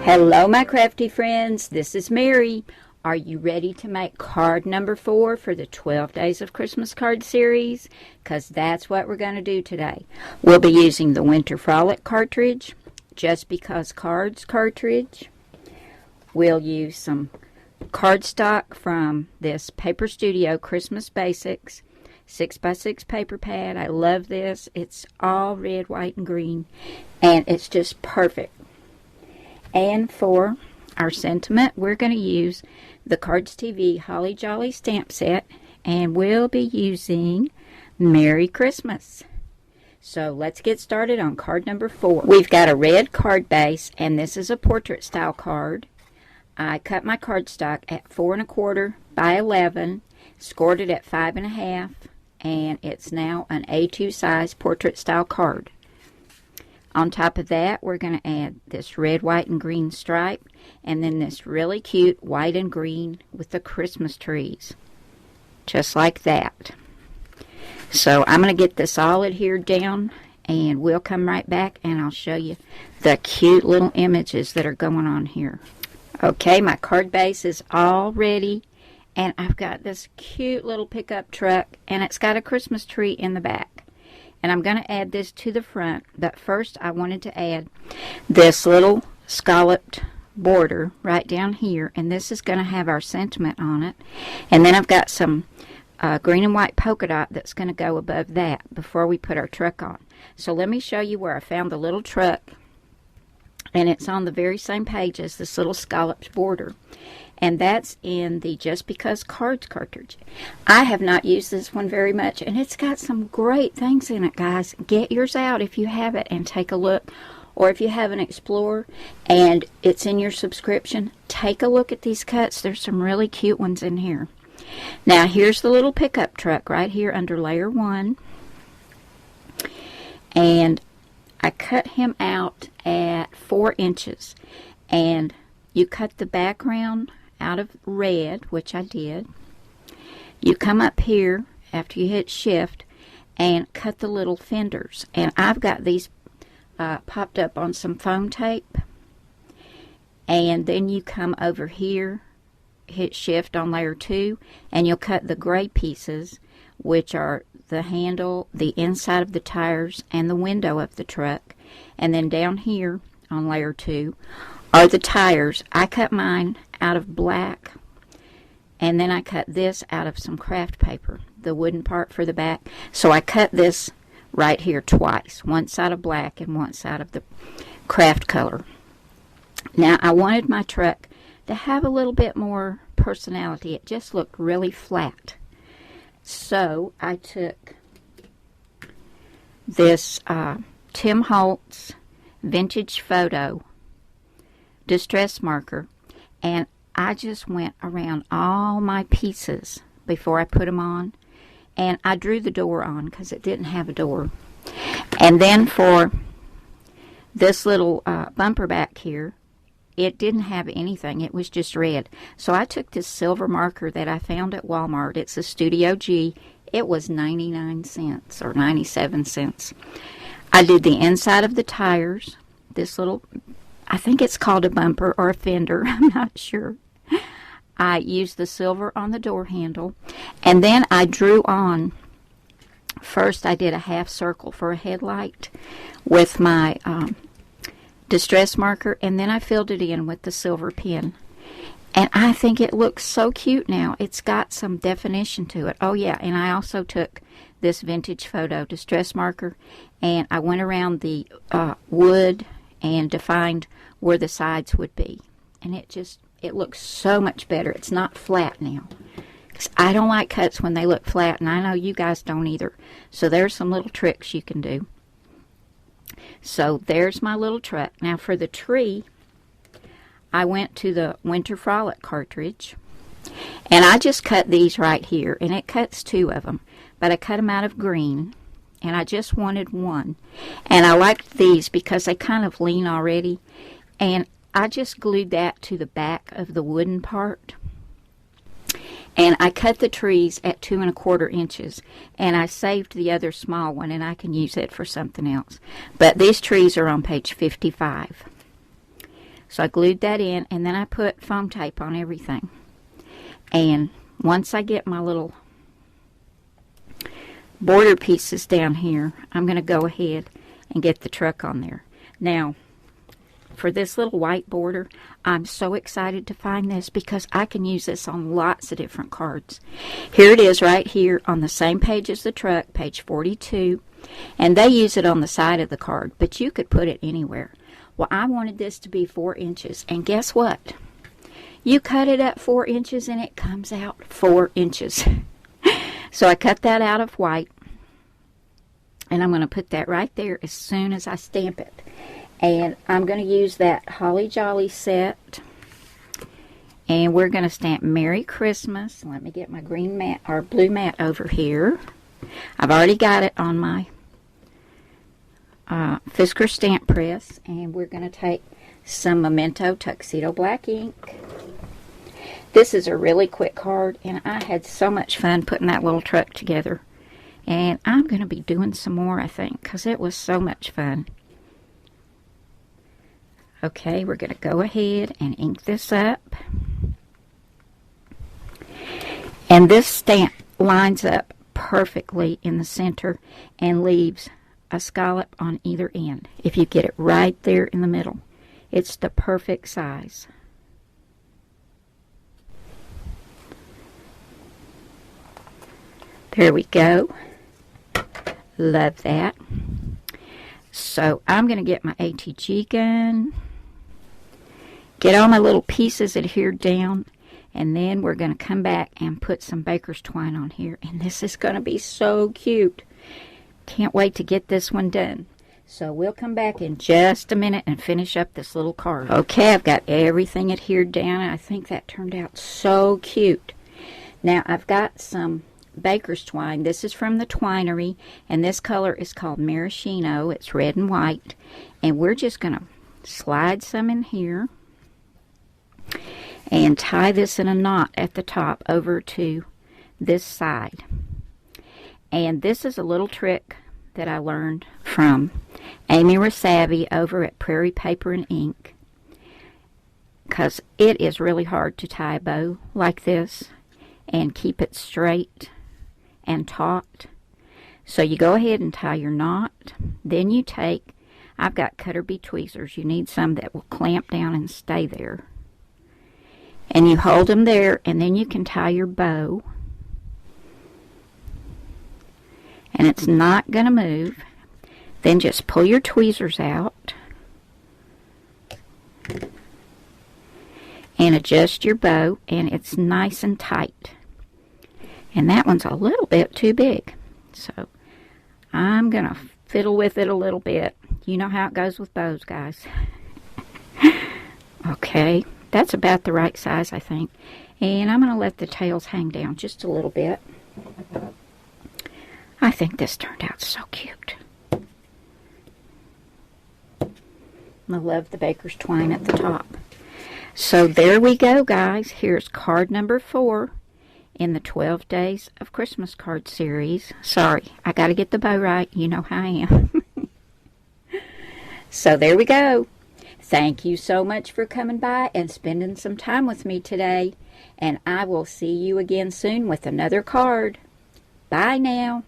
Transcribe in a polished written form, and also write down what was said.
Hello, my crafty friends. This is Mary. Are you ready to make card number 4 for the 12 Days of Christmas card series? Because that's what we're going to do today. We'll be using the Winter Frolic cartridge, Just Because Cardz cartridge. We'll use some cardstock from this Paper Studio Christmas Basics 6x6 paper pad. I love this. It's all red, white, and green, and it's just perfect. And for our sentiment, we're going to use the Cardz TV Holly Jolly stamp set, and we'll be using Merry Christmas. So let's get started on card number 4. We've got a red card base, and this is a portrait style card. I cut my cardstock at 4 1/4 by 11, scored it at 5 1/2, and it's now an A2 size portrait style card. On top of that, we're going to add this red, white, and green stripe, and then this really cute white and green with the Christmas trees. Just like that. So I'm going to get this all adhered down, and we'll come right back and I'll show you the cute little images that are going on here. Okay, my card base is all ready, and I've got this cute little pickup truck, and it's got a Christmas tree in the back. And I'm going to add this to the front, but first I wanted to add this little scalloped border right down here, and this is going to have our sentiment on it. And then I've got some green and white polka dot that's going to go above that before we put our truck on. So let me show you where I found the little truck, and it's on the very same page as this little scalloped border. And that's in the Just Because Cardz cartridge. I have not used this one very much, and it's got some great things in it, guys. Get yours out if you have it and take a look. Or if you have an Explorer and it's in your subscription, take a look at these cuts. There's some really cute ones in here. Now, here's the little pickup truck right here under layer 1. And I cut him out at 4 inches. And you cut the background out of red, which I did. You come up here after you hit shift and cut the little fenders, and I've got these popped up on some foam tape. And then you come over here, hit shift on layer 2, and you'll cut the gray pieces, which are the handle, the inside of the tires, and the window of the truck. And then down here on layer 2 are the tires. I cut mine out of black, and then I cut this out of some craft paper, the wooden part for the back. So I cut this right here twice, one side of black and one side of the craft color. Now, I wanted my truck to have a little bit more personality. It just looked really flat. So I took this Tim Holtz Vintage Photo distress marker, and I just went around all my pieces before I put them on, and I drew the door on because it didn't have a door. And then for this little bumper back here, it didn't have anything. It was just red. So I took this silver marker that I found at Walmart. It's a Studio G. It was 99 cents or 97 cents. I did the inside of the tires, this little, I think it's called a bumper or a fender, I'm not sure. I used the silver on the door handle, and then I drew on, first I did a half circle for a headlight with my distress marker, and then I filled it in with the silver pen. And I think it looks so cute now. It's got some definition to it. Oh yeah, and I also took this Vintage Photo distress marker, and I went around the wood and defined where the sides would be. And it looks so much better. It's not flat now. 'Cause I don't like cuts when they look flat, and I know you guys don't either. So there's some little tricks you can do. So there's my little truck. Now for the tree, I went to the Winter Frolic cartridge, and I just cut these right here, and it cuts 2 of them. But I cut them out of green, and I just wanted one. And I liked these because they kind of lean already, and I just glued that to the back of the wooden part. And I cut the trees at 2 1/4 inches, and I saved the other small one, and I can use it for something else. But these trees are on page 55. So I glued that in, and then I put foam tape on everything. And once I get my little border pieces down here, I'm going to go ahead and get the truck on there. Now, for this little white border, I'm so excited to find this because I can use this on lots of different cards. Here it is right here on the same page as the truck, page 42. And they use it on the side of the card, but you could put it anywhere. Well, I wanted this to be 4 inches, and guess what? You cut it at 4 inches and it comes out 4 inches. So I cut that out of white, and I'm going to put that right there as soon as I stamp it. And I'm going to use that Holly Jolly set, and we're going to stamp Merry Christmas. Let me get my green mat or blue mat over here. I've already got it on my Fisker stamp press, and we're going to take some Memento Tuxedo Black ink. This is a really quick card, and I had so much fun putting that little truck together. And I'm going to be doing some more, I think, because it was so much fun. Okay, we're going to go ahead and ink this up. And this stamp lines up perfectly in the center and leaves a scallop on either end. If you get it right there in the middle, it's the perfect size. There we go. Love that. So I'm going to get my ATG gun, get all my little pieces adhered down, and then we're going to come back and put some baker's twine on here. And this is going to be so cute. Can't wait to get this one done. So we'll come back in just a minute and finish up this little card. Okay, I've got everything adhered down, and I think that turned out so cute. Now I've got some baker's twine. This is from the Twinery, and this color is called Maraschino. It's red and white. And we're just going to slide some in here and tie this in a knot at the top over to this side. And this is a little trick that I learned from Amy Rasavi over at Prairie Paper and Ink, because it is really hard to tie a bow like this and keep it straight and taut. So you go ahead and tie your knot. Then you take, I've got cutter bee tweezers. You need some that will clamp down and stay there. And you hold them there, and then you can tie your bow. And it's not going to move. Then just pull your tweezers out and adjust your bow, and it's nice and tight. And that one's a little bit too big, so I'm going to fiddle with it a little bit. You know how it goes with bows, guys. Okay, that's about the right size, I think. And I'm going to let the tails hang down just a little bit. I think this turned out so cute. I love the baker's twine at the top. So there we go, guys. Here's card number 4 in the 12 Days of Christmas card series. Sorry, I got to get the bow right. You know how I am. So there we go. Thank you so much for coming by and spending some time with me today. And I will see you again soon with another card. Bye now.